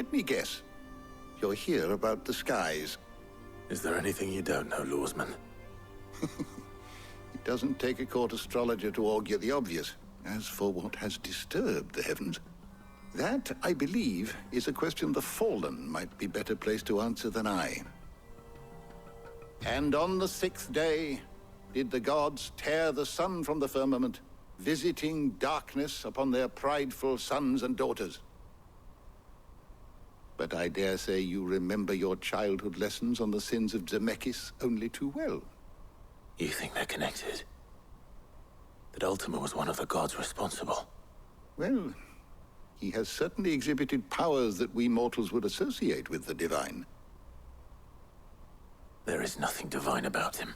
Let me guess. You're here about the skies. Is there anything you don't know, Lawsman? It doesn't take a court astrologer to augur the obvious. As for what has disturbed the heavens, that, I believe, is a question the Fallen might be better placed to answer than I. And on the 6th day, did the gods tear the sun from the firmament, visiting darkness upon their prideful sons and daughters. But I dare say you remember your childhood lessons on the sins of Zemeckis only too well. You think they're connected? That Ultima was one of the gods responsible? Well, he has certainly exhibited powers that we mortals would associate with the divine. There is nothing divine about him.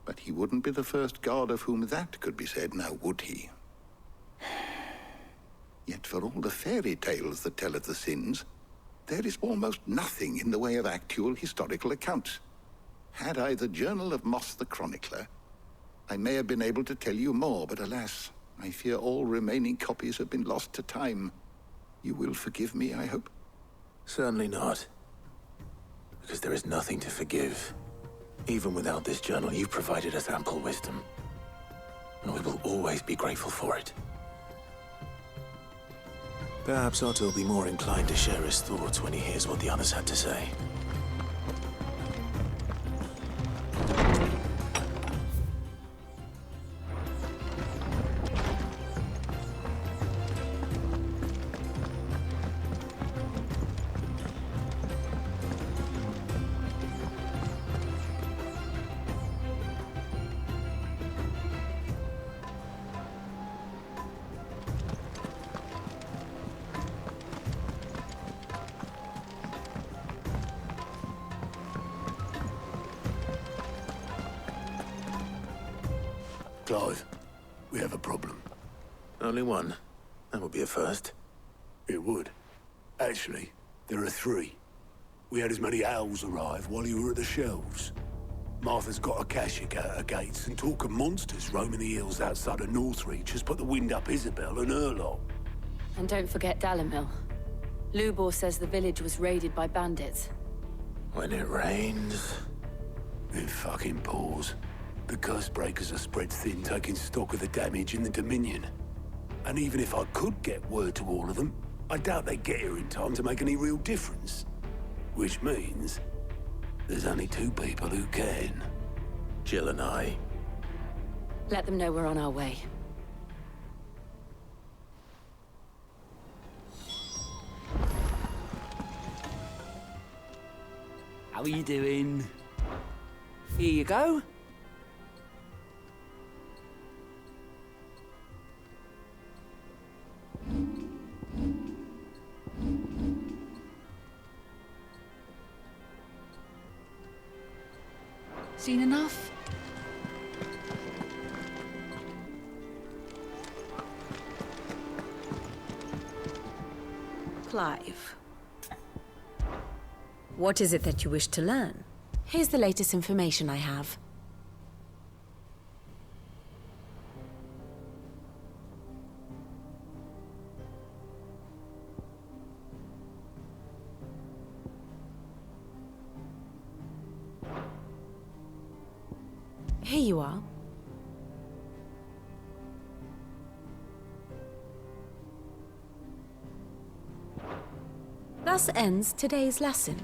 But he wouldn't be the first god of whom that could be said, now would he? Yet for all the fairy tales that tell of the sins, there is almost nothing in the way of actual historical accounts. Had I the Journal of Moss the Chronicler, I may have been able to tell you more, but alas, I fear all remaining copies have been lost to time. You will forgive me, I hope? Certainly not. Because there is nothing to forgive. Even without this journal, you've provided us ample wisdom. And we will always be grateful for it. Perhaps Otto will be more inclined to share his thoughts when he hears what the others had to say. Clive, we have a problem. Only one. That would be a first. It would. Actually, there are three. We had as many owls arrive while you were at the shelves. Martha's got a Akashic at her gates, and talk of monsters roaming the hills outside of Northreach has put the wind up Isabel and her lot. And don't forget Dalimil. Lubor says the village was raided by bandits. When it rains... It fucking pours. The curse breakers are spread thin, taking stock of the damage in the Dominion. And even if I could get word to all of them, I doubt they'd get here in time to make any real difference. Which means there's only two people who can. Jill and I. Let them know we're on our way. How are you doing? Here you go. Seen enough? Clive. What is it that you wish to learn? Here's the latest information I have. Here you are. Thus ends today's lesson.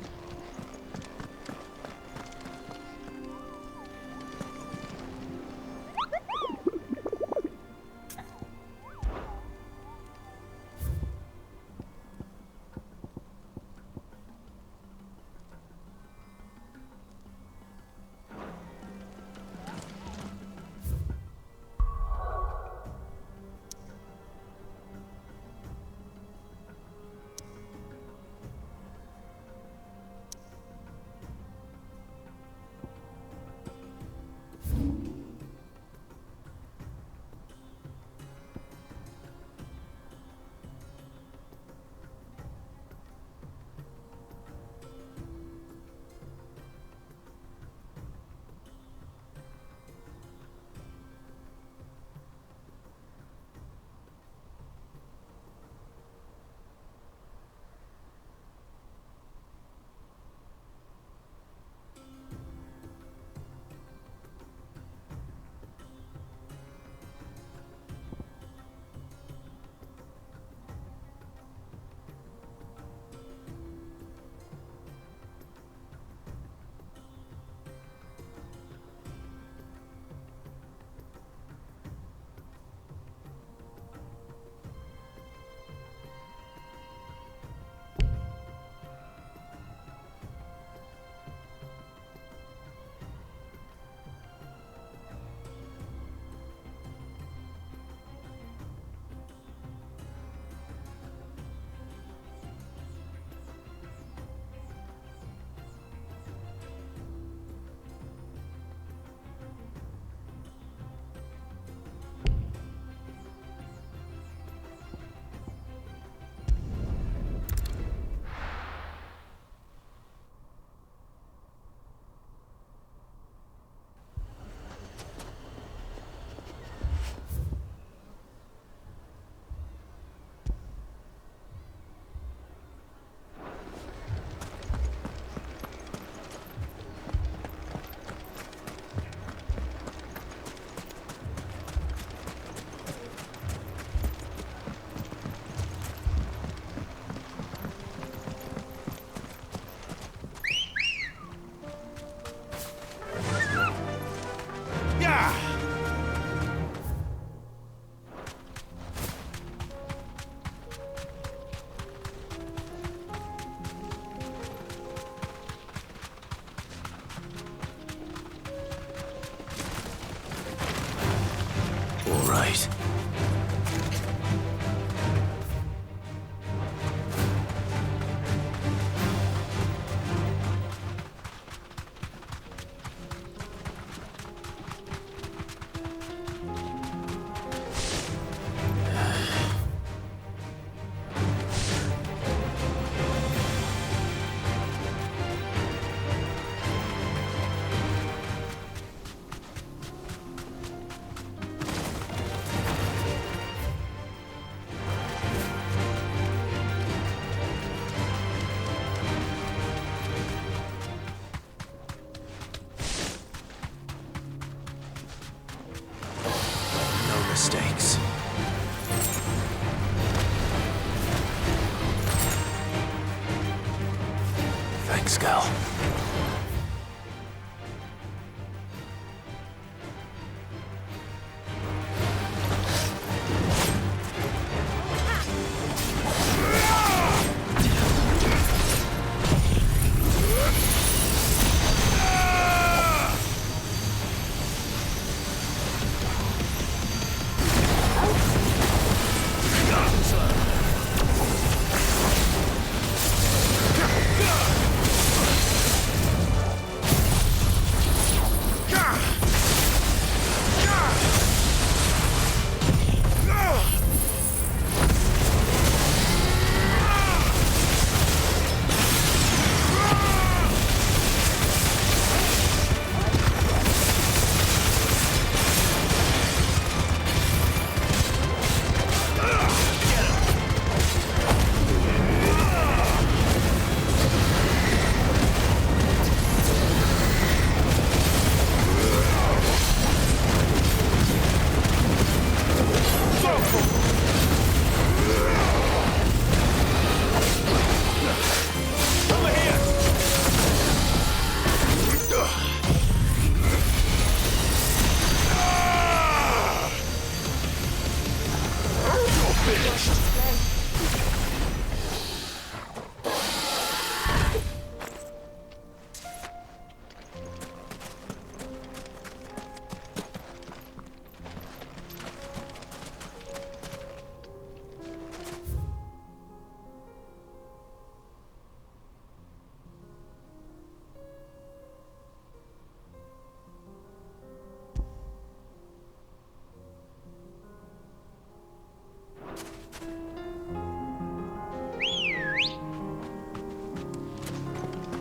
Pascal.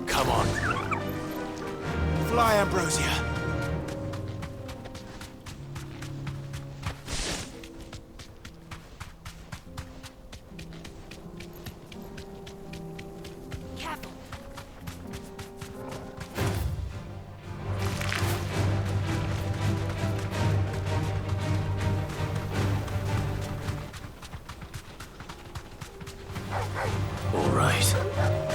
Come on. Fly, Ambrosia. Careful. All right.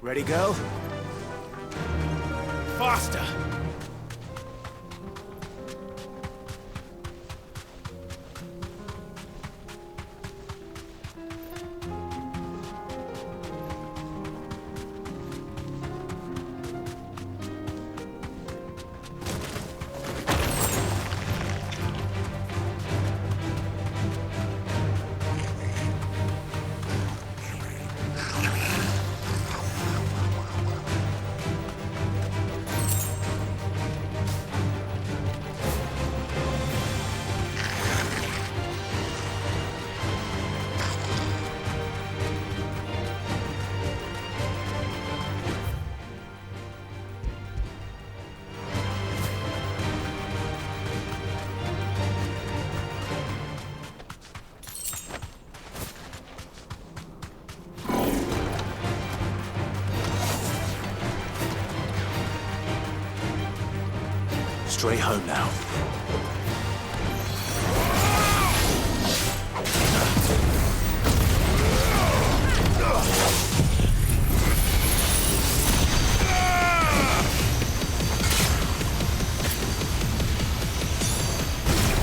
Ready, girl? Faster! Straight home now.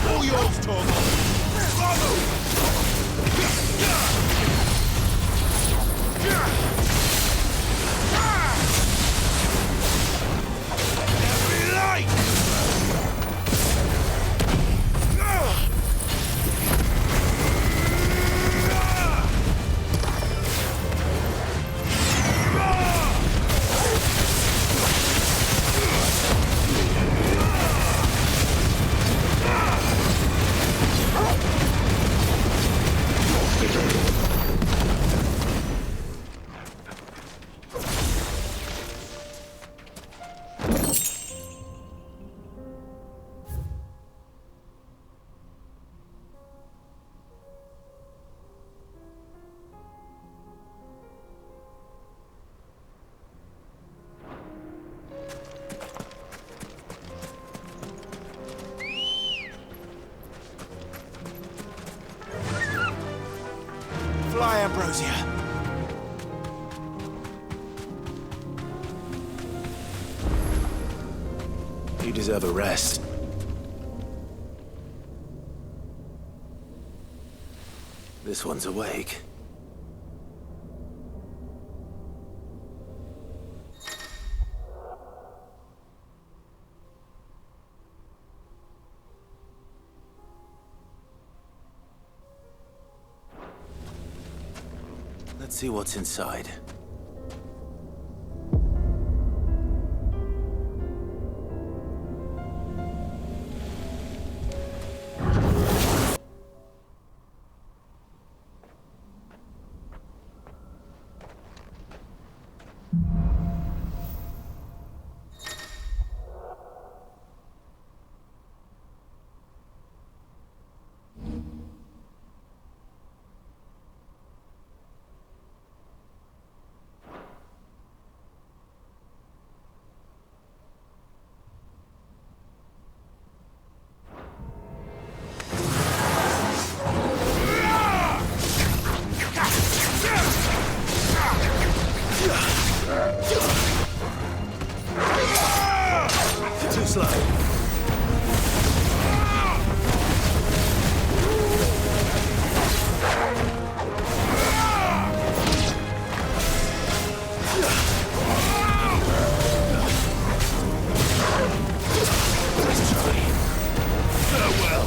All yours, Torgal! Fly, Ambrosia. You deserve a rest. This one's awake. Let's see what's inside. Too slow. Let's try. Farewell.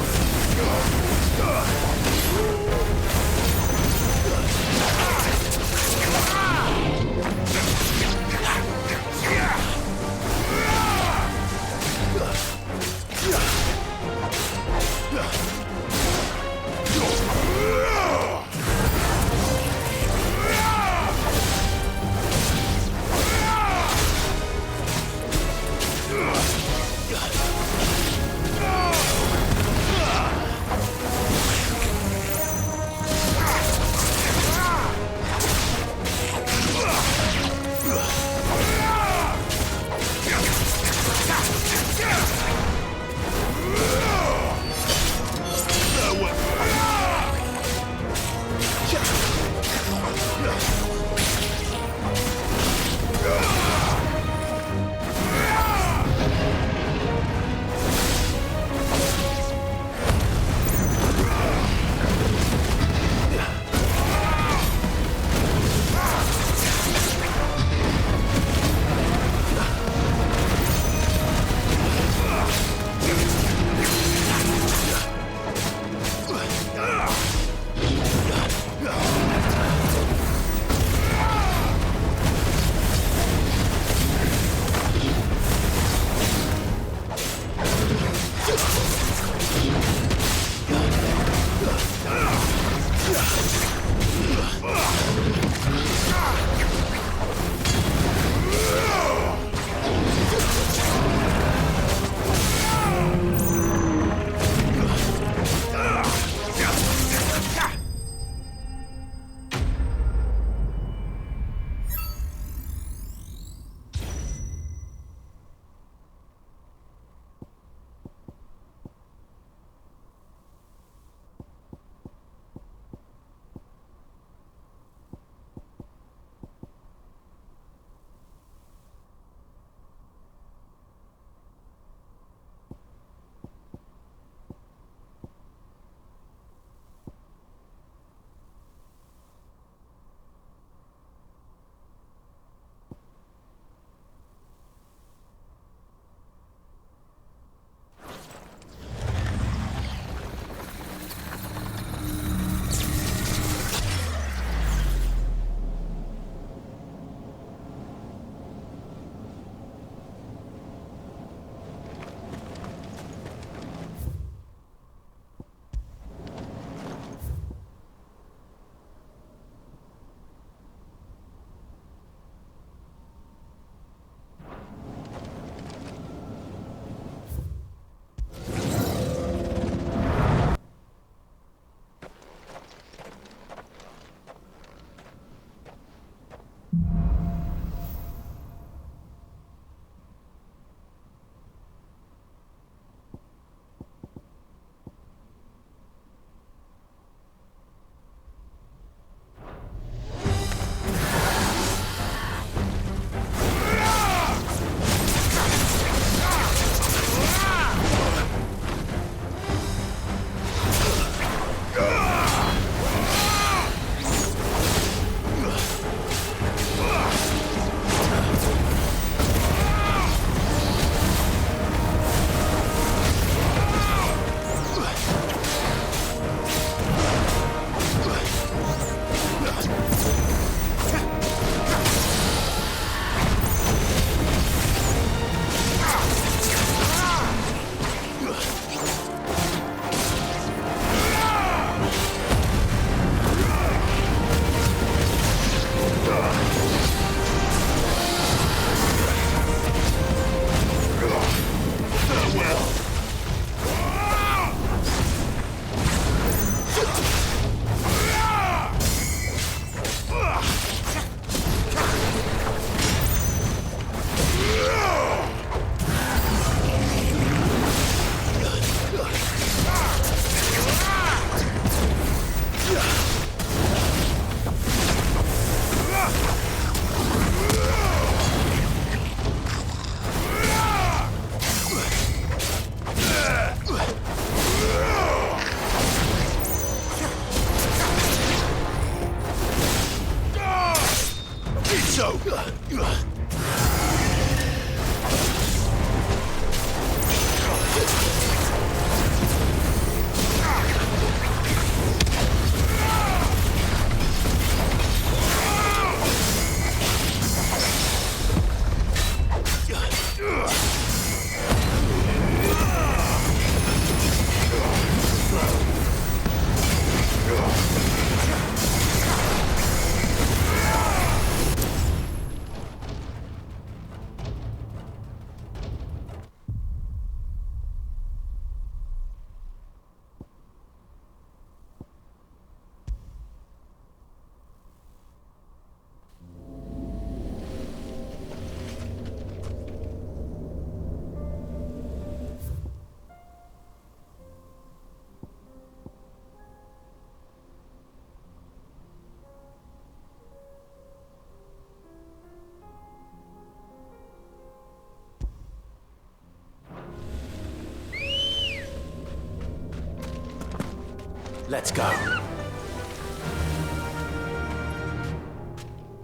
Let's go.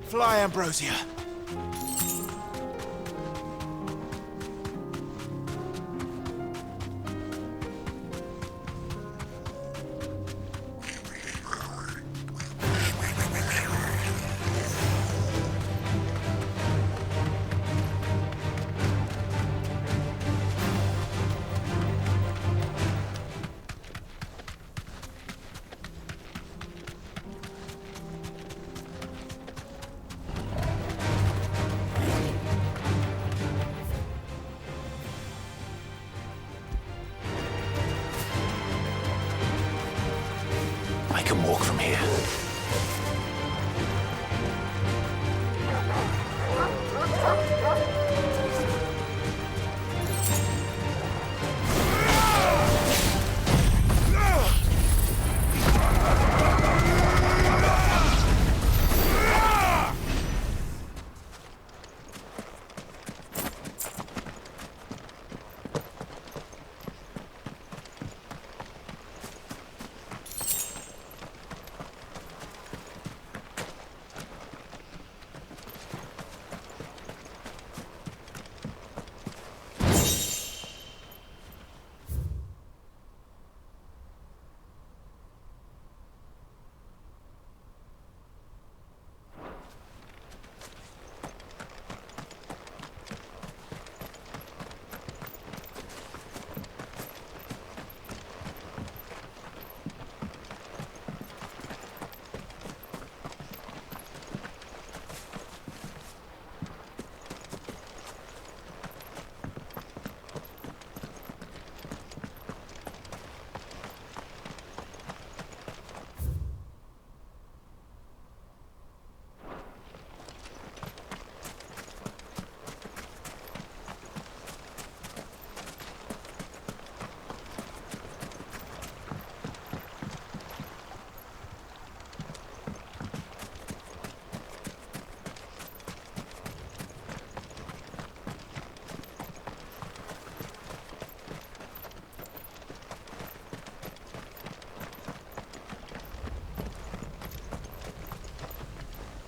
Fly, Ambrosia. I can walk from here.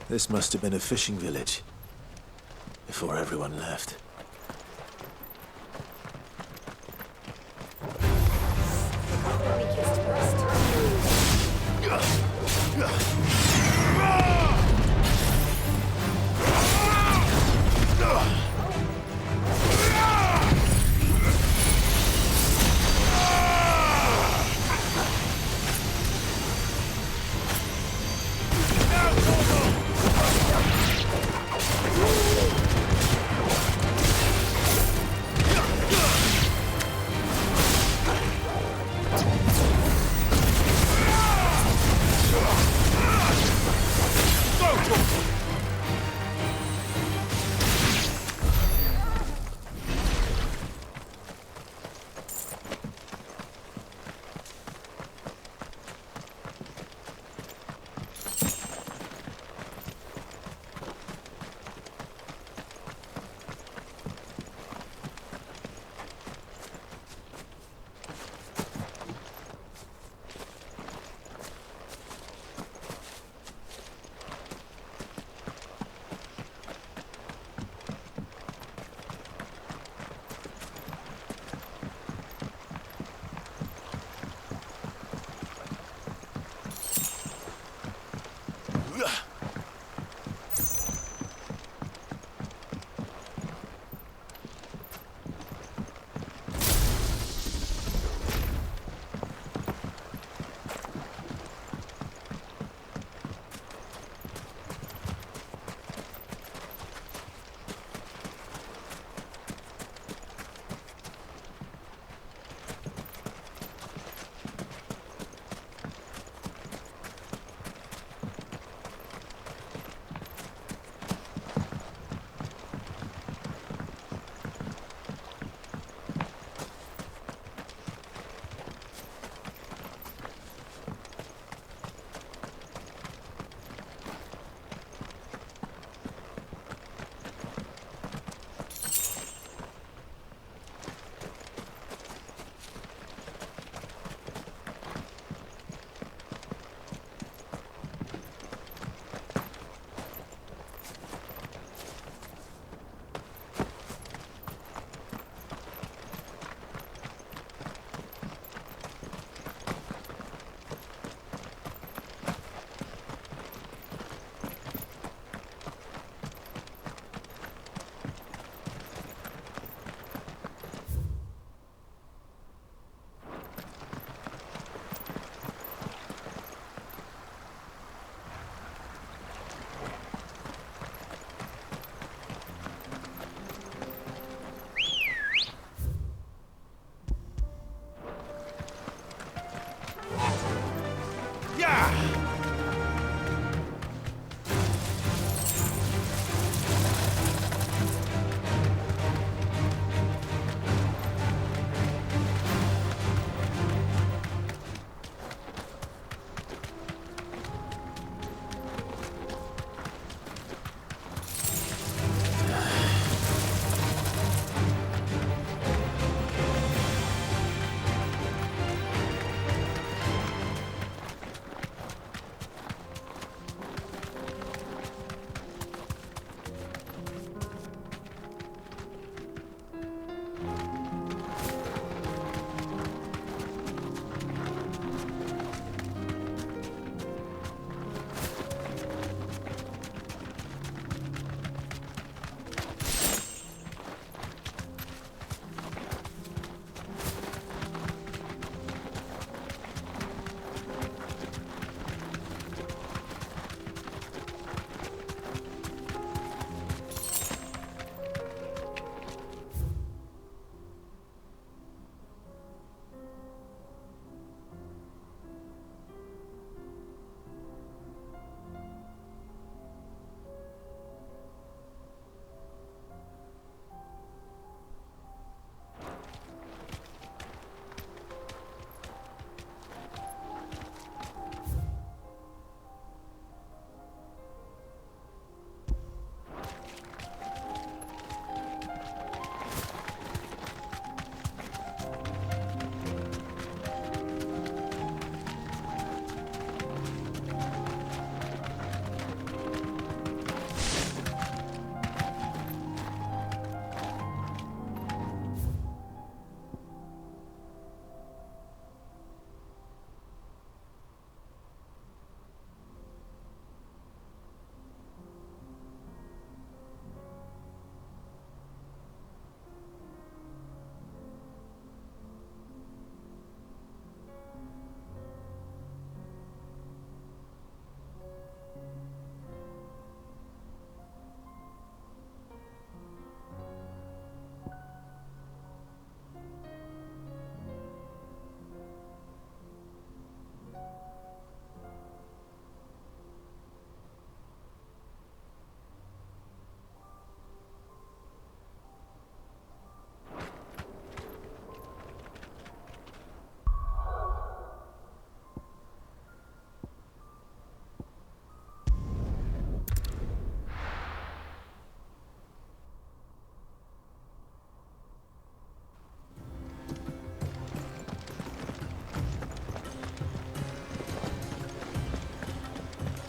This must have been a fishing village before everyone left.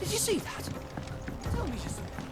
Did you see that? Tell me you saw that.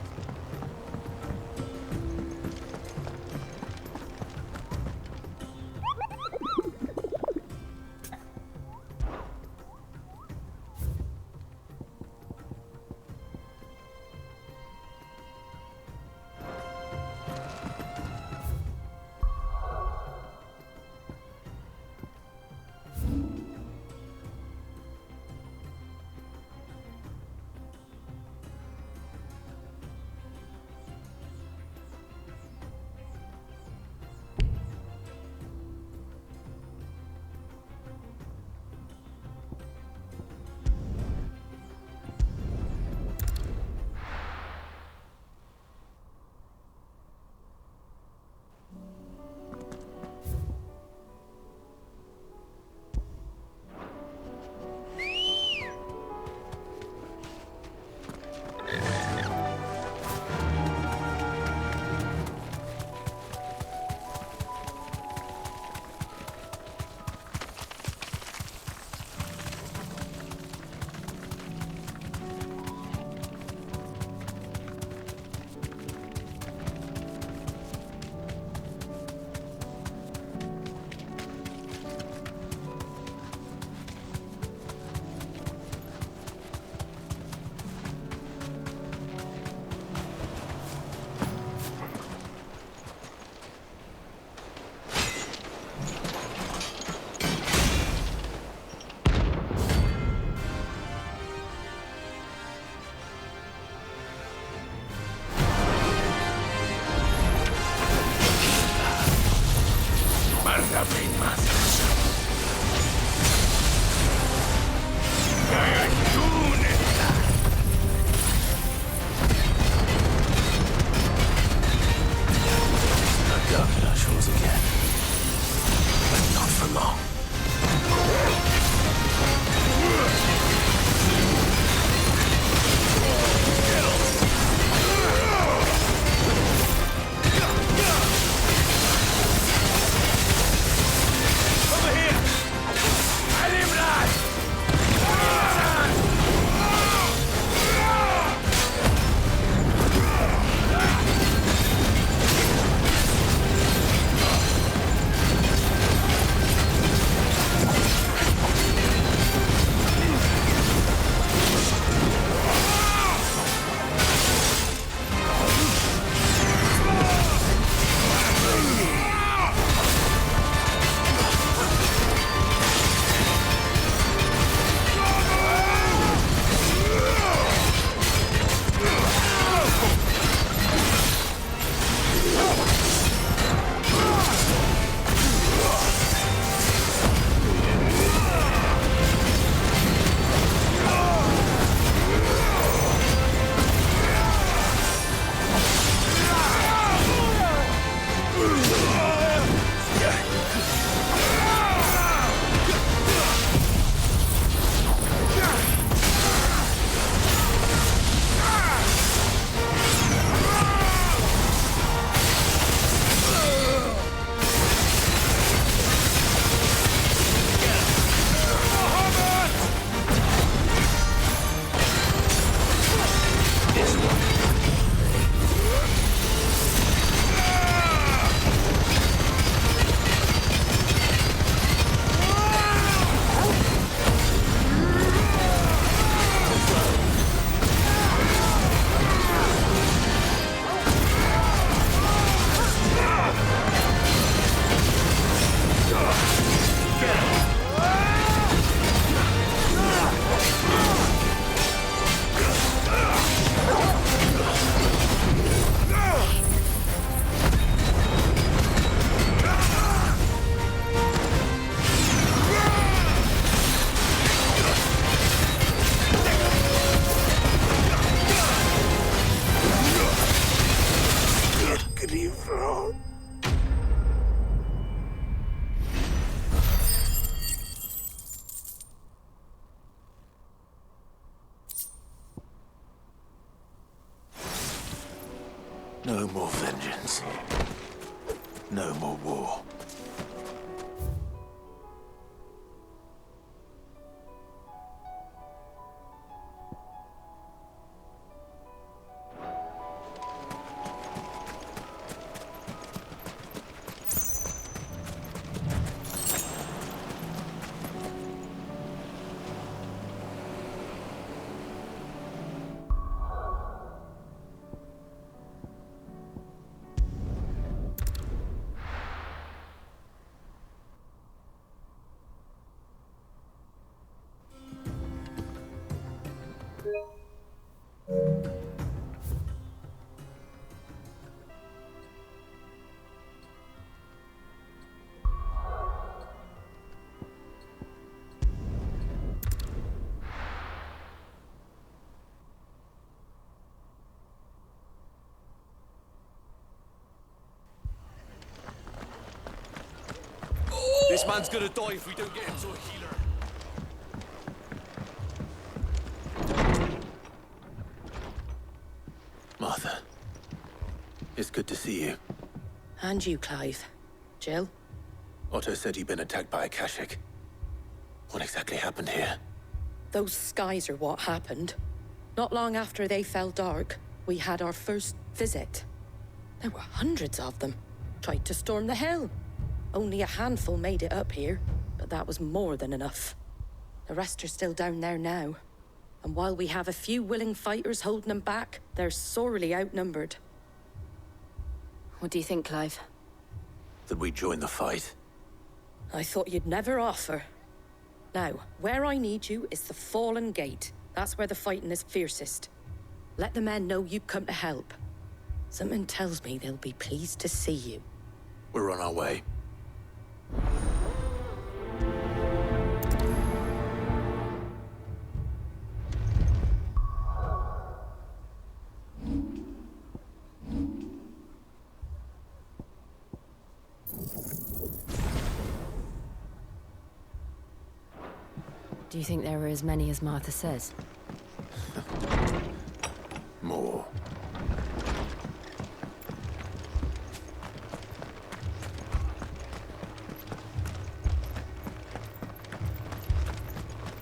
No more vengeance. No more war. man's gonna die if we don't get him to a healer. Martha, it's good to see you. And you, Clive. Jill? Otto said you'd been attacked by a Akashic. What exactly happened here? Those skies are what happened. Not long after they fell dark, we had our first visit. There were hundreds of them. Tried to storm the hill. Only a handful made it up here, but that was more than enough. The rest are still down there now. And while we have a few willing fighters holding them back, they're sorely outnumbered. What do you think, Clive? That we join the fight? I thought you'd never offer. Now, where I need you is the Fallen Gate. That's where the fighting is fiercest. Let the men know you've come to help. Something tells me they'll be pleased to see you. We're on our way. Do you think there were as many as Martha says? More.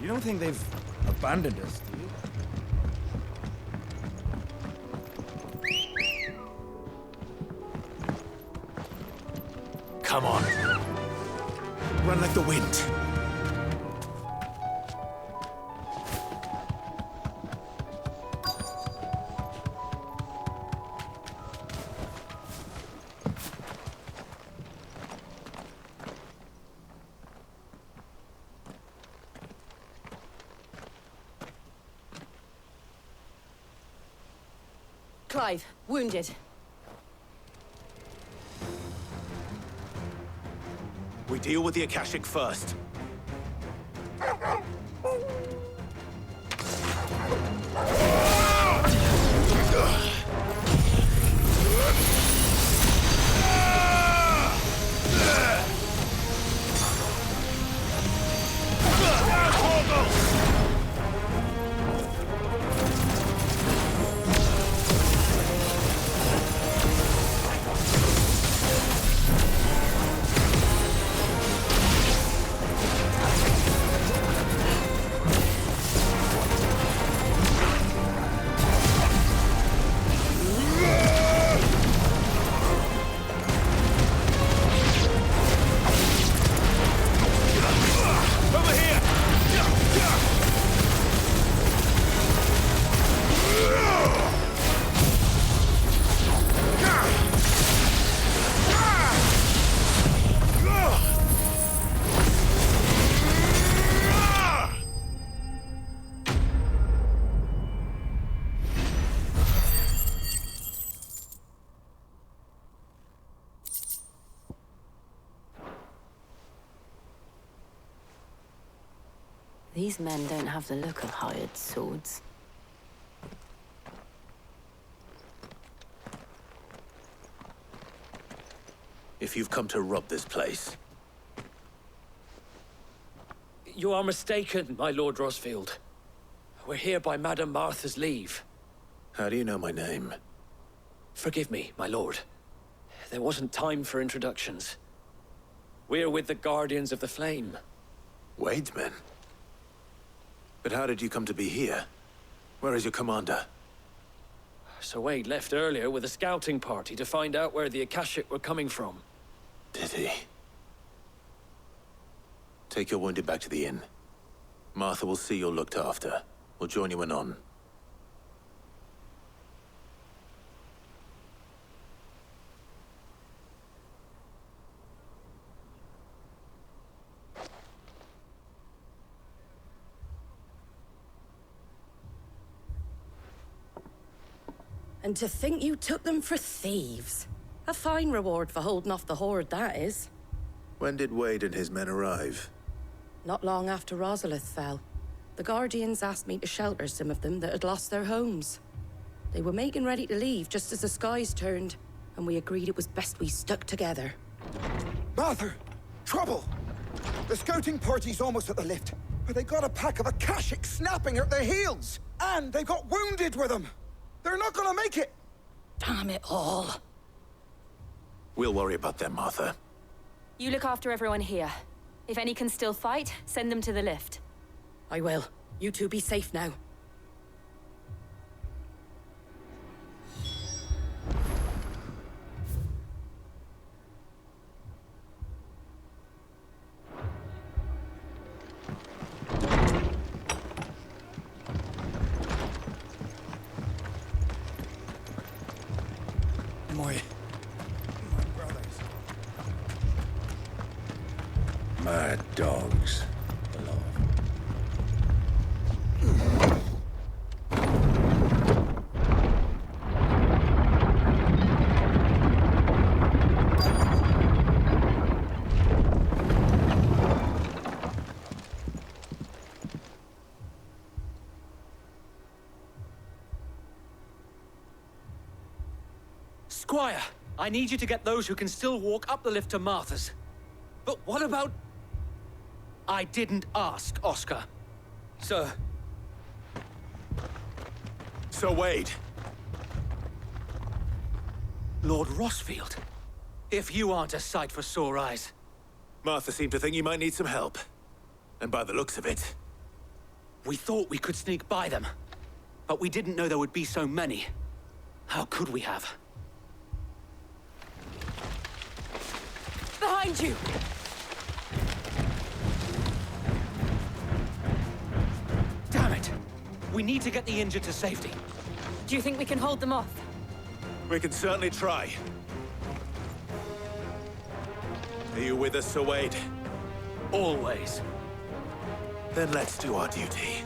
You don't think they've abandoned us, do you? Come on. Run like the wind. Clive, wounded. We deal with the Akashic first. These men don't have the look of hired swords. If you've come to rob this place, You are mistaken, my Lord Rosfield. We're here by Madame Martha's leave. how do you know my name? Forgive me, my lord. There wasn't time for introductions. We're with the Guardians of the Flame. Wade's men? But how did you come to be here? Where is your commander? Sir Wade left earlier with a scouting party to find out where the Akashic were coming from. Did he? Take your wounded back to the inn. Martha will see you're looked after. We'll join you anon. And to think you took them for thieves. A fine reward for holding off the horde, that is. When did Wade and his men arrive? Not long after Rosalith fell. The Guardians asked me to shelter some of them that had lost their homes. They were making ready to leave just as the skies turned, and we agreed it was best we stuck together. Martha! Trouble! The scouting party's almost at the lift, but they got a pack of Akashic snapping at their heels! And they got wounded with them! They're not gonna make it! Damn it all. We'll worry about them, Martha. You look after everyone here. If any can still fight, send them to the lift. I will. You two be safe now. My brothers. Mad dogs. Squire, I need you to get those who can still walk up the lift to Martha's. But what about... I didn't ask, Oscar. Sir. So Wade. Lord Rossfield. If you aren't a sight for sore eyes. Martha seemed to think you might need some help. And by the looks of it... We thought we could sneak by them. But we didn't know there would be so many. How could we have? Behind you! Damn it! We need to get the injured to safety. Do you think we can hold them off? We can certainly try. Are you with us, Sir Wade? Always. Then let's do our duty.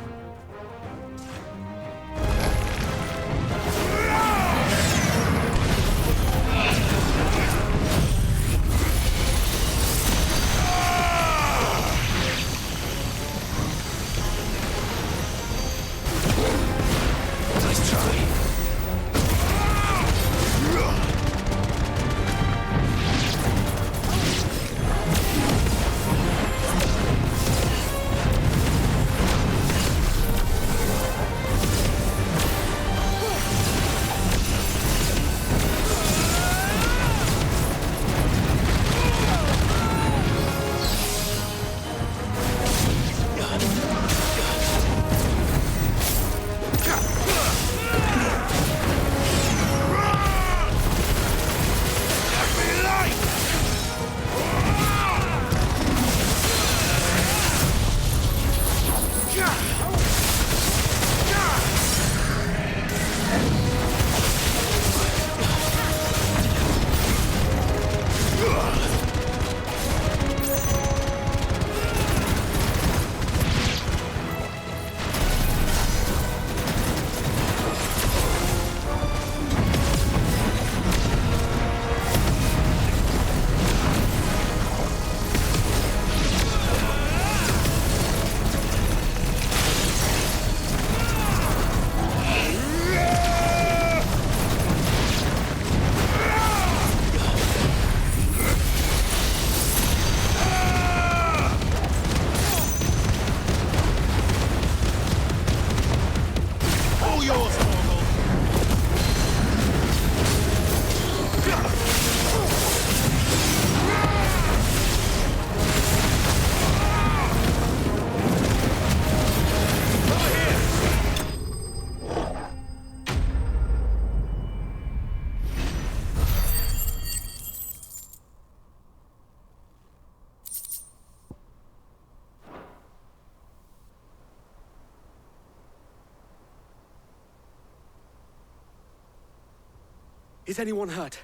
Is anyone hurt?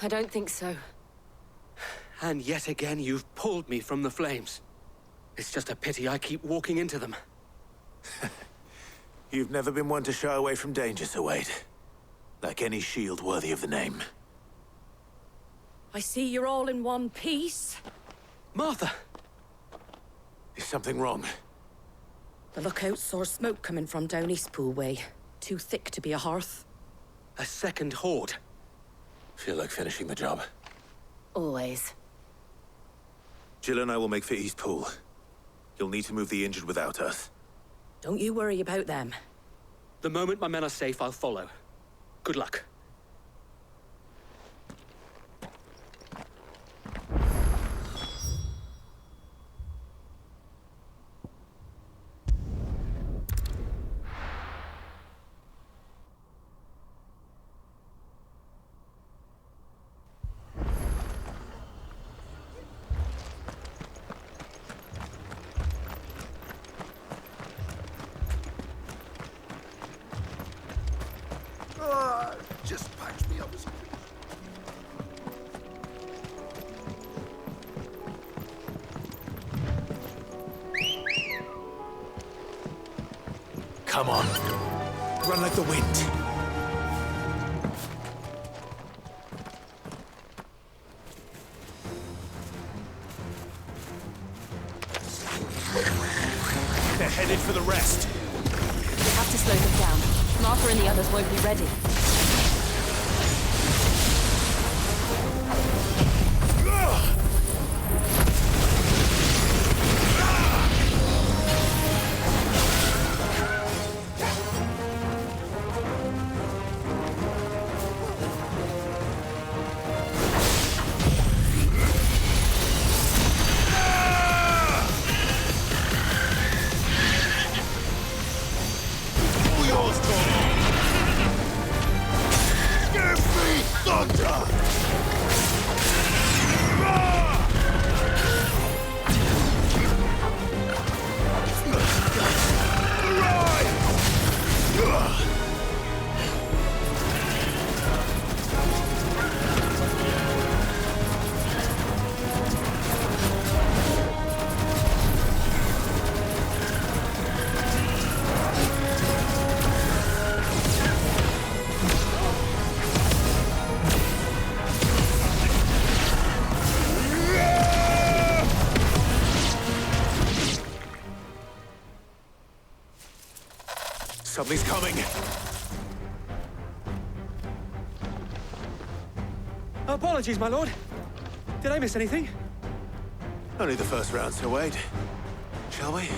I don't think so. And yet again, you've pulled me from the flames. It's just a pity I keep walking into them. You've never been one to shy away from danger, Sir Wade. Like any shield worthy of the name. I see you're all in one piece. Martha! Is something wrong? The lookout saw smoke coming from down Eastpool way. Too thick to be a hearth. A second horde. Feel like finishing the job. Always. Jill and I will make for East Pool. You'll need to move the injured without us. Don't you worry about them. The moment my men are safe, I'll follow. Good luck. Just patch me up. Come on. Run like the wind. They're headed for the rest. We have to slow them down. Martha and the others won't be ready. Something's coming. Apologies, my lord. Did I miss anything? Only the first round, so wait. Shall we?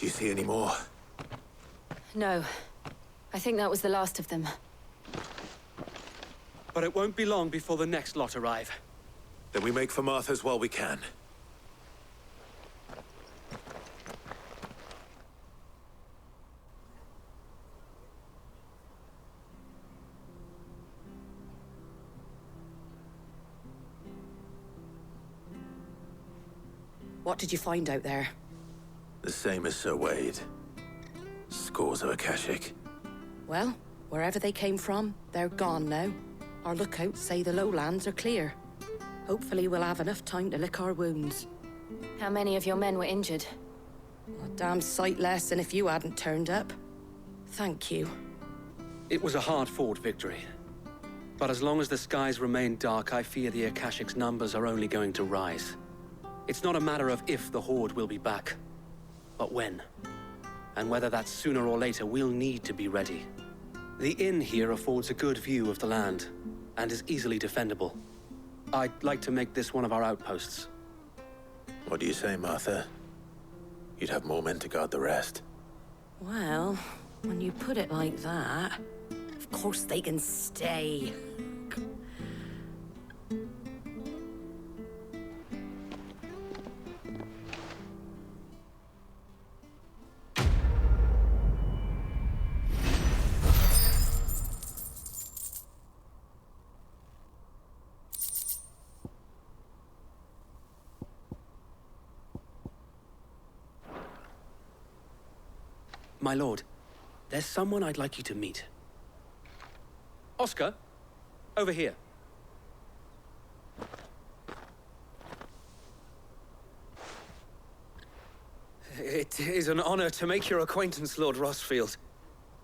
Do you see any more? No. I think that was the last of them. But it won't be long before the next lot arrive. Then we make for Martha's while we can. What did you find out there? The same as Sir Wade. Scores of Akashic. Well, wherever they came from, they're gone now. Our lookouts say the lowlands are clear. Hopefully we'll have enough time to lick our wounds. How many of your men were injured? A damn sight less than if you hadn't turned up. Thank you. It was a hard-fought victory. But as long as the skies remain dark, I fear the Akashic's numbers are only going to rise. It's not a matter of if the Horde will be back, but when. And whether that's sooner or later, we'll need to be ready. The inn here affords a good view of the land, and is easily defendable. I'd like to make this one of our outposts. What do you say, Martha? You'd have more men to guard the rest. Well, when you put it like that... course they can stay. My lord, there's someone I'd like you to meet. Oscar, over here. It is an honor to make your acquaintance, Lord Rossfield.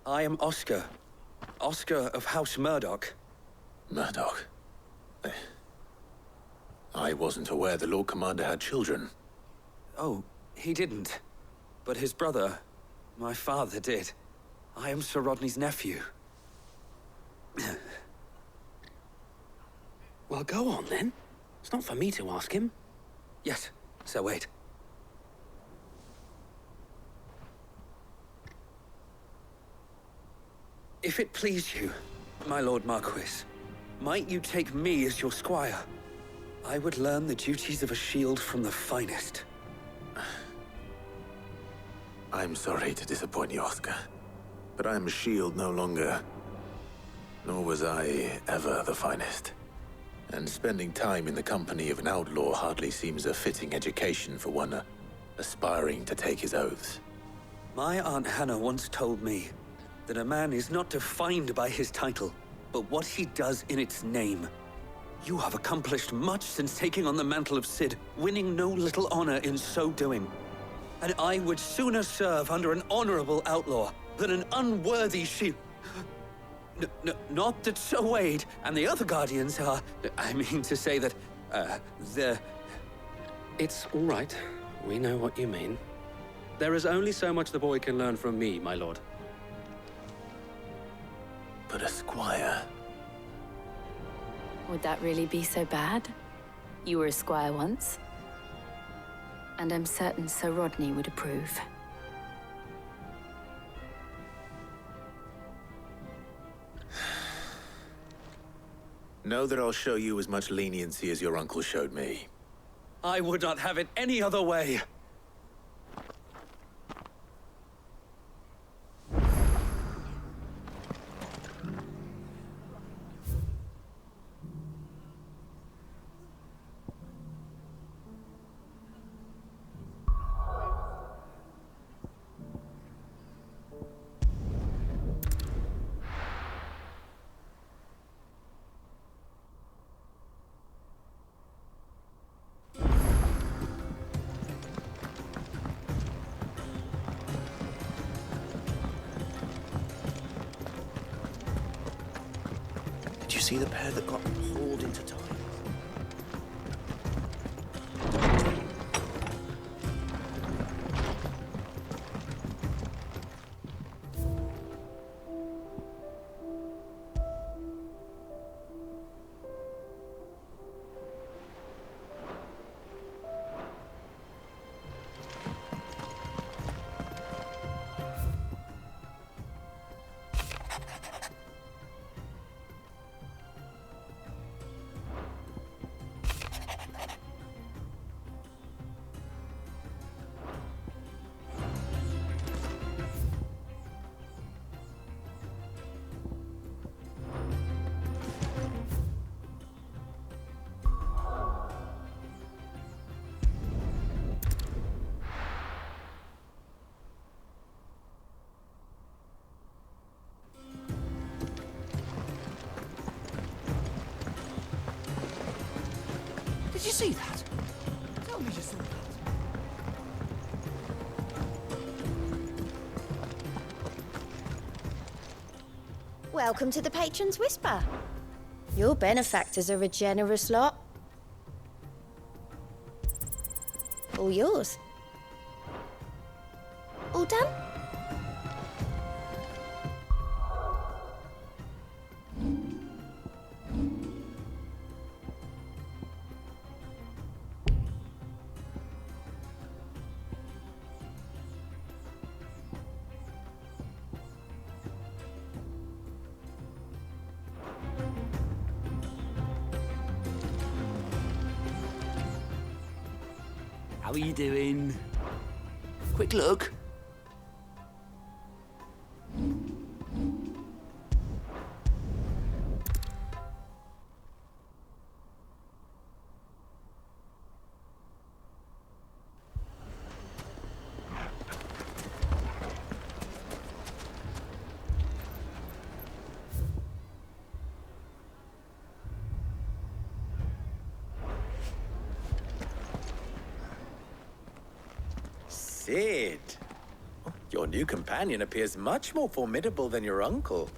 I am Oscar. Oscar of House Murdoch. Murdoch? I wasn't aware the Lord Commander had children. Oh, he didn't. But his brother, my father, did. I am Sir Rodney's nephew. Well, go on, then. It's not for me to ask him. Yes, Sir Wade. If it please you, my Lord Marquis, might you take me as your squire? I would learn the duties of a shield from the finest. I'm sorry to disappoint you, Oscar, but I'm a shield no longer. Nor was I ever the finest. And spending time in the company of an outlaw hardly seems a fitting education for one aspiring to take his oaths. My Aunt Hannah once told me that a man is not defined by his title, but what he does in its name. You have accomplished much since taking on the mantle of Cid, winning no little honor in so doing. And I would sooner serve under an honorable outlaw than an unworthy shield. Not that Sir Wade and the other Guardians are... I mean to say that, It's all right. We know what you mean. There is only so much the boy can learn from me, my lord. But a squire... Would that really be so bad? You were a squire once. And I'm certain Sir Rodney would approve. Know that I'll show you as much leniency as your uncle showed me. I would not have it any other way. Did you see the pair that got hauled into time? Did you see that? Tell me you saw that. Welcome to the Patron's Whisper. Your benefactors are a generous lot. All yours. All done? How are you doing? Quick look. Sid! Your new companion appears much more formidable than your uncle.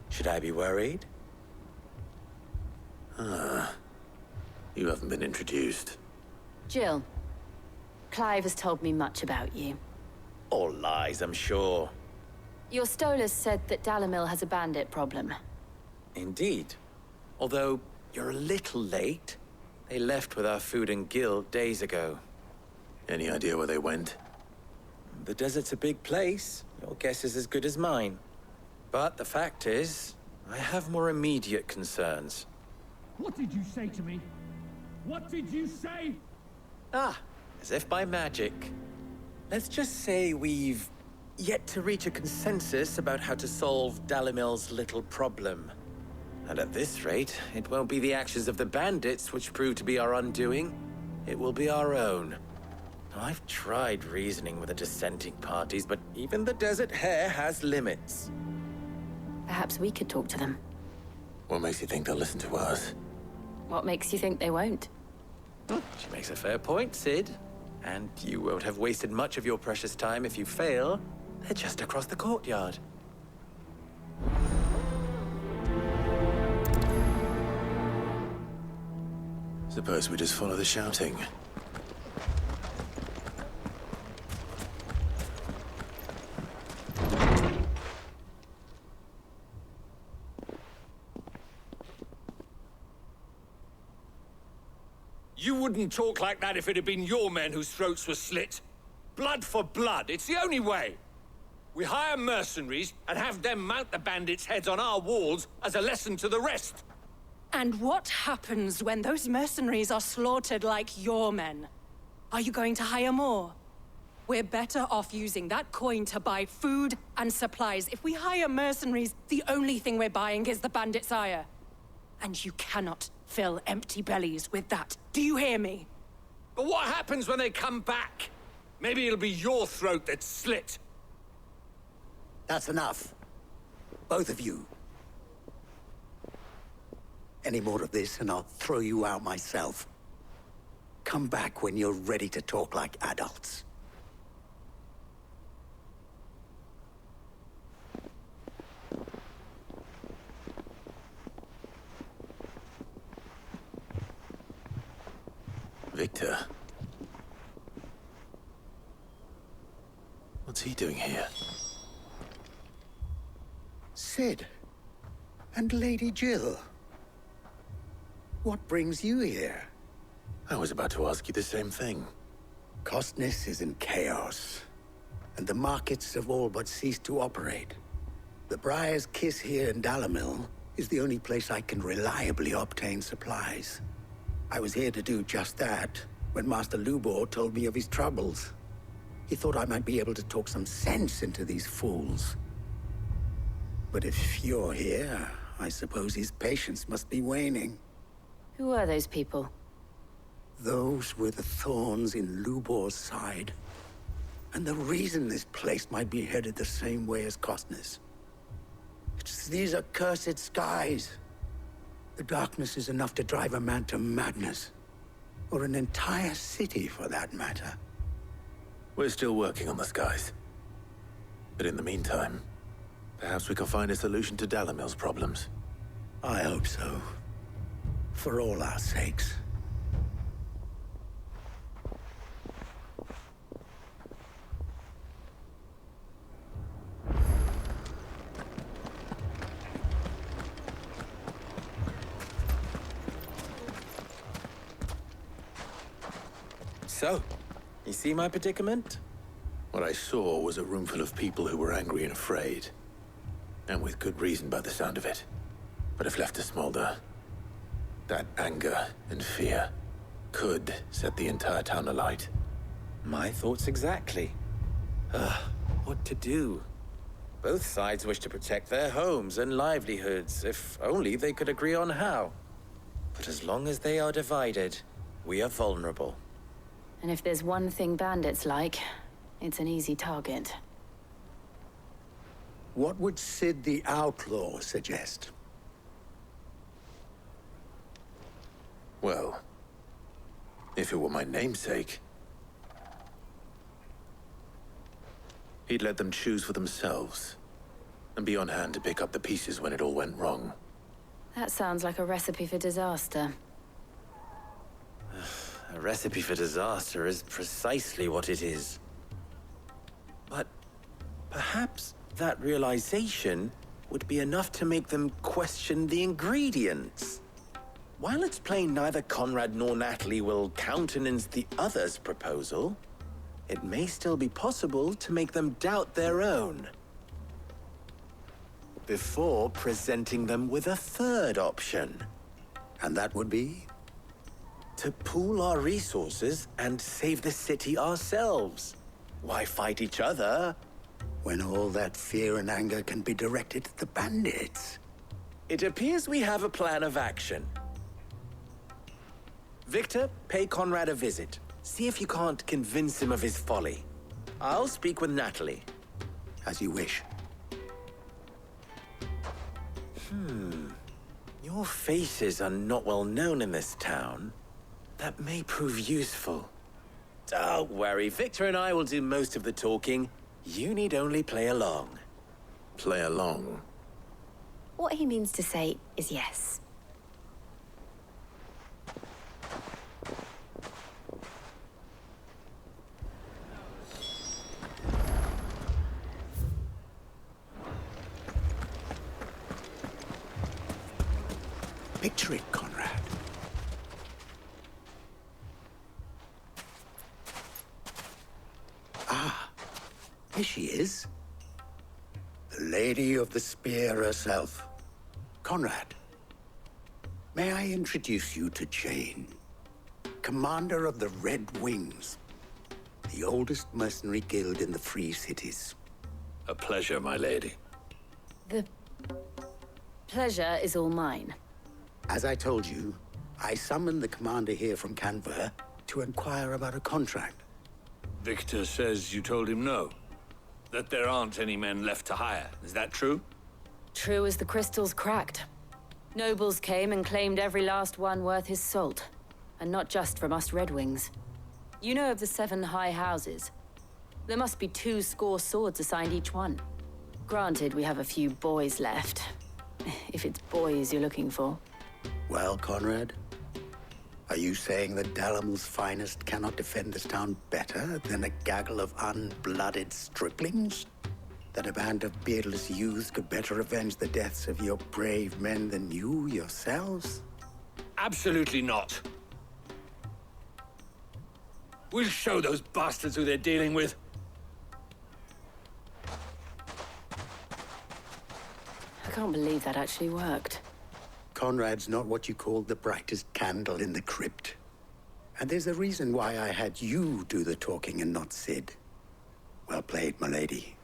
Should I be worried? You haven't been introduced. Jill, Clive has told me much about you. All lies, I'm sure. Your Stolas said that Dalamil has a bandit problem. Indeed. Although, you're a little late. They left with our food and guild days ago. Any idea where they went? The desert's a big place. Your guess is as good as mine. But the fact is, I have more immediate concerns. What did you say to me? What did you say? Ah, as if by magic. Let's just say we've yet to reach a consensus about how to solve Dalamil's little problem. And at this rate, it won't be the actions of the bandits which prove to be our undoing. It will be our own. I've tried reasoning with the dissenting parties, but even the Desert Hare has limits. Perhaps we could talk to them. What makes you think they'll listen to us? What makes you think they won't? She makes a fair point, Sid. And you won't have wasted much of your precious time if you fail. They're just across the courtyard. Suppose we just follow the shouting. You wouldn't talk like that if it had been your men whose throats were slit. Blood for blood, it's the only way. We hire mercenaries and have them mount the bandits' heads on our walls as a lesson to the rest. And what happens when those mercenaries are slaughtered like your men? Are you going to hire more? We're better off using that coin to buy food and supplies. If we hire mercenaries, the only thing we're buying is the bandits' ire. And you cannot fill empty bellies with that. Do you hear me? But what happens when they come back? Maybe it'll be your throat that's slit. That's enough. Both of you. Any more of this and I'll throw you out myself. Come back when you're ready to talk like adults. Victor. What's he doing here? Sid. And Lady Jill. What brings you here? I was about to ask you the same thing. Costness is in chaos, and the markets have all but ceased to operate. The Briar's Kiss here in Dalamil is the only place I can reliably obtain supplies. I was here to do just that when Master Lubor told me of his troubles. He thought I might be able to talk some sense into these fools. But if you're here, I suppose his patience must be waning. Who are those people? Those were the thorns in Lubor's side. And the reason this place might be headed the same way as Costness. It's these accursed skies. The darkness is enough to drive a man to madness. Or an entire city, for that matter. We're still working on the skies. But in the meantime, perhaps we can find a solution to Dalamil's problems. I hope so. For all our sakes. So, you see my predicament? What I saw was a room full of people who were angry and afraid. And with good reason by the sound of it. But if left to smolder, that anger and fear could set the entire town alight. My thoughts exactly. What to do? Both sides wish to protect their homes and livelihoods, if only they could agree on how. But as long as they are divided, we are vulnerable. And if there's one thing bandits like, it's an easy target. What would Sid the Outlaw suggest? Well, if it were my namesake, he'd let them choose for themselves, and be on hand to pick up the pieces when it all went wrong. That sounds like a recipe for disaster. A recipe for disaster is precisely what it is. But perhaps that realization would be enough to make them question the ingredients. While it's plain neither Conrad nor Natalie will countenance the other's proposal, it may still be possible to make them doubt their own before presenting them with a third option. And that would be? To pool our resources and save the city ourselves. Why fight each other when all that fear and anger can be directed at the bandits? It appears we have a plan of action. Victor, pay Conrad a visit. See if you can't convince him of his folly. I'll speak with Natalie. As you wish. Your faces are not well known in this town. That may prove useful. Don't worry, Victor and I will do most of the talking. You need only play along. Play along? What he means to say is yes. Picture it, Conrad. Ah, here she is. The Lady of the Spear herself. Conrad, may I introduce you to Jane, commander of the Red Wings, the oldest mercenary guild in the Free Cities. A pleasure, my lady. The pleasure is all mine. As I told you, I summoned the commander here from Canver to inquire about a contract. Victor says you told him no. That there aren't any men left to hire. Is that true? True as the crystals cracked. Nobles came and claimed every last one worth his salt. And not just from us Red Wings. You know of the 7 high houses. There must be 2 swords assigned each one. Granted, we have a few boys left. If it's boys you're looking for. Well, Conrad, are you saying that Dalamel's finest cannot defend this town better than a gaggle of unblooded striplings? That a band of beardless youths could better avenge the deaths of your brave men than you yourselves? Absolutely not. We'll show those bastards who they're dealing with. I can't believe that actually worked. Conrad's not what you call the brightest candle in the crypt. And there's a reason why I had you do the talking and not Sid. Well played, my lady.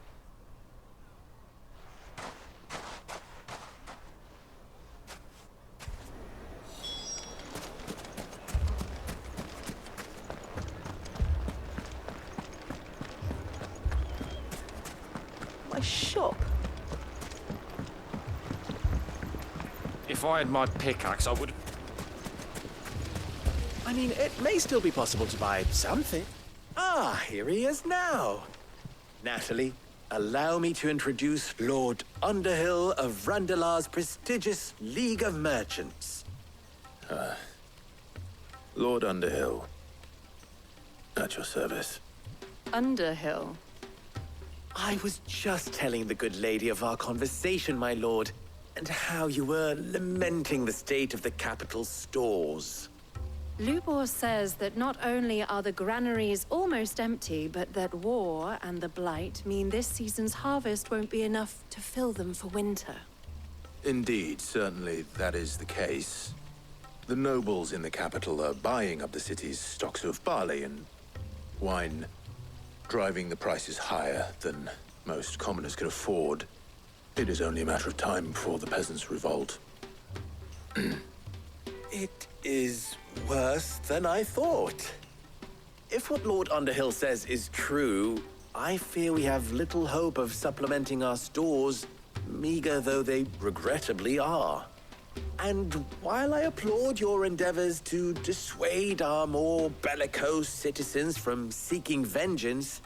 My shop. If I had my pickaxe, I would... I mean, it may still be possible to buy something. Ah, here he is now. Natalie, allow me to introduce Lord Underhill of Randalar's prestigious League of Merchants. Lord Underhill. At your service. Underhill? I was just telling the good lady of our conversation, my lord, and how you were lamenting the state of the capital's stores. Lubor says that not only are the granaries almost empty, but that war and the Blight mean this season's harvest won't be enough to fill them for winter. Indeed, certainly that is the case. The nobles in the capital are buying up the city's stocks of barley and wine, driving the prices higher than most commoners can afford. It is only a matter of time before the peasants revolt. It is worse than I thought. If what Lord Underhill says is true, I fear we have little hope of supplementing our stores, meager though they regrettably are. And while I applaud your endeavors to dissuade our more bellicose citizens from seeking vengeance,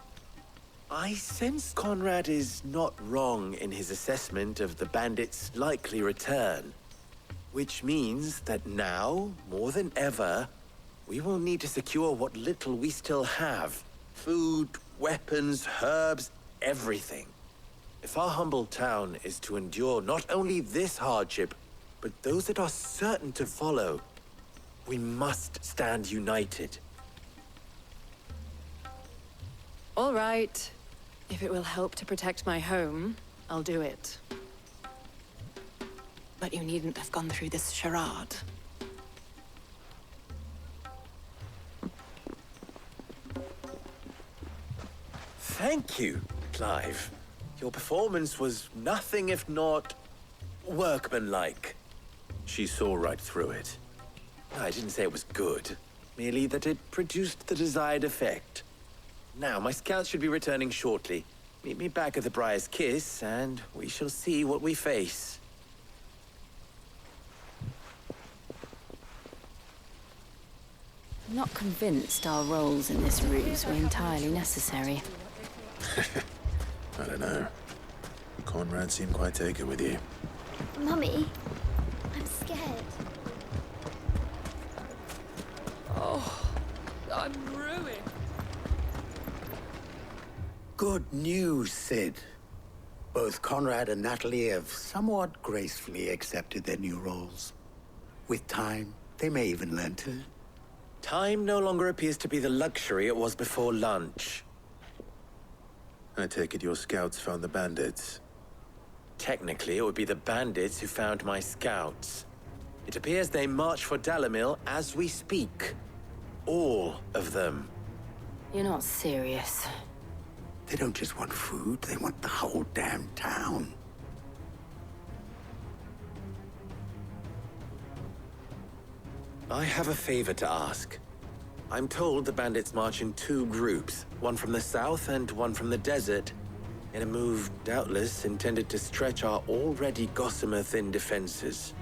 I sense Conrad is not wrong in his assessment of the bandits' likely return. Which means that now, more than ever, we will need to secure what little we still have. Food, weapons, herbs, everything. If our humble town is to endure not only this hardship, but those that are certain to follow, we must stand united. All right. If it will help to protect my home, I'll do it. But you needn't have gone through this charade. Thank you, Clive. Your performance was nothing if not workmanlike. She saw right through it. I didn't say it was good, merely that it produced the desired effect. Now, my scouts should be returning shortly. Meet me back at the Briar's Kiss, and we shall see what we face. I'm not convinced our roles in this ruse were entirely necessary. I don't know. Conrad seemed quite taken with you. Mummy, I'm scared. Oh, I'm ruined. Good news, Sid. Both Conrad and Natalie have somewhat gracefully accepted their new roles. With time, they may even learn to. Time no longer appears to be the luxury it was before lunch. I take it your scouts found the bandits. Technically, it would be the bandits who found my scouts. It appears they march for Dalimil as we speak. All of them. You're not serious. They don't just want food, they want the whole damn town. I have a favor to ask. I'm told the bandits march in two groups, one from the south and one from the desert, in a move doubtless intended to stretch our already gossamer-thin defenses.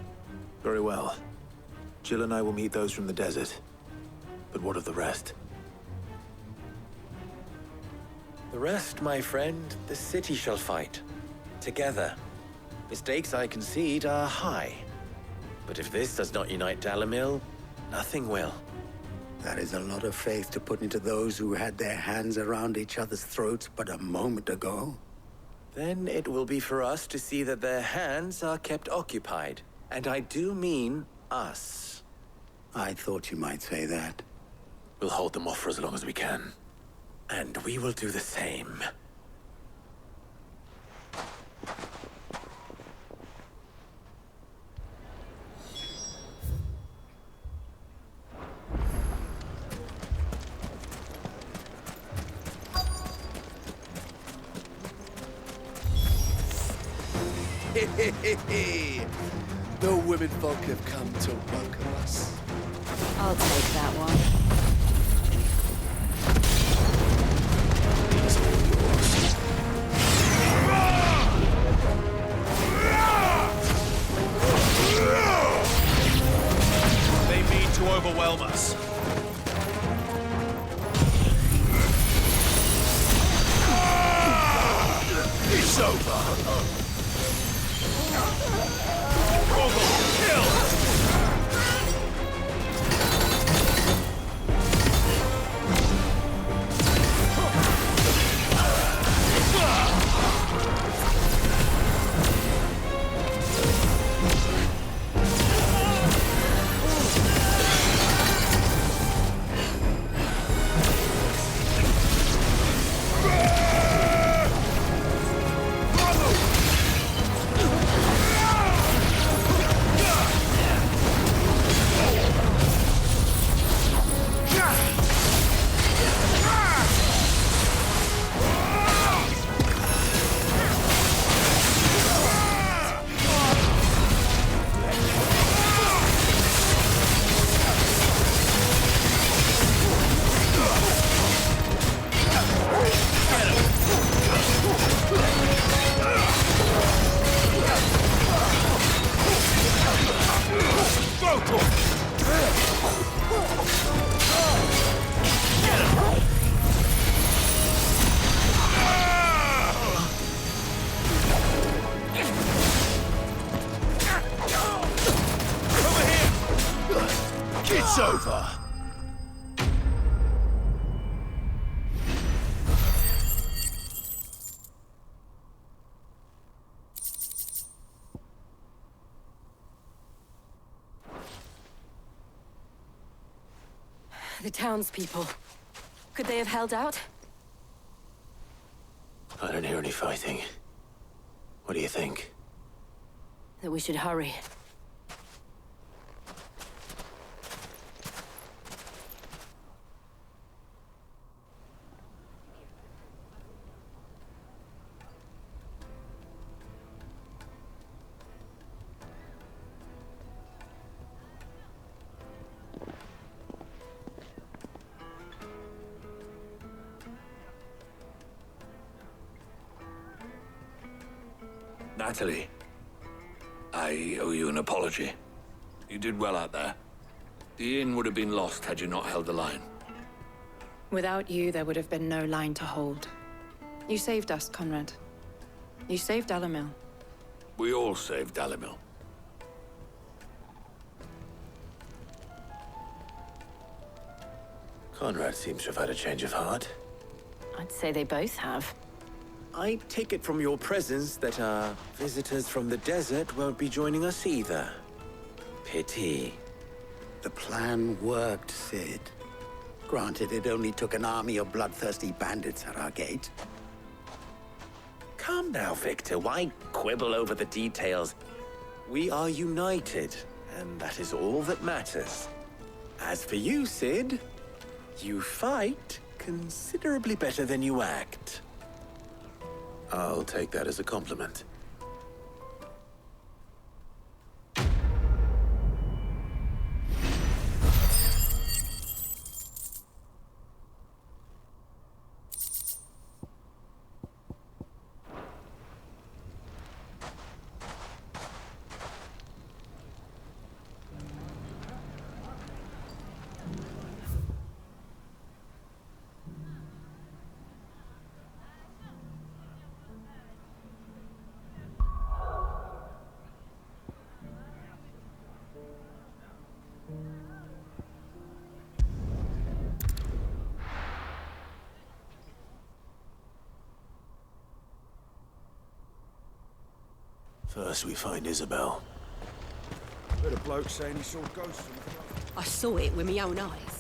Very well. Jill and I will meet those from the desert. But what of the rest? The rest, my friend, the city shall fight. Together. Mistakes, I concede, are high. But if this does not unite Dalimil, nothing will. That is a lot of faith to put into those who had their hands around each other's throats but a moment ago. Then it will be for us to see that their hands are kept occupied. And I do mean us. I thought you might say that. We'll hold them off for as long as we can. And we will do the same. The women folk have come to welcome us. I'll take that one. They mean to overwhelm us. It's over. It's over. The townspeople. Could they have held out? I don't hear any fighting. What do you think? That we should hurry. Natalie, I owe you an apology. You did well out there. The inn would have been lost had you not held the line. Without you, there would have been no line to hold. You saved us, Conrad. You saved Dalimil. We all saved Dalimil. Conrad seems to have had a change of heart. I'd say they both have. I take it from your presence that our visitors from the desert won't be joining us either. Pity. The plan worked, Sid. Granted, it only took an army of bloodthirsty bandits at our gate. Calm now, Victor. Why quibble over the details? We are united, and that is all that matters. As for you, Sid, you fight considerably better than you act. I'll take that as a compliment. First, we find Isabel. Heard a bloke saying he saw ghosts. I saw it with my own eyes.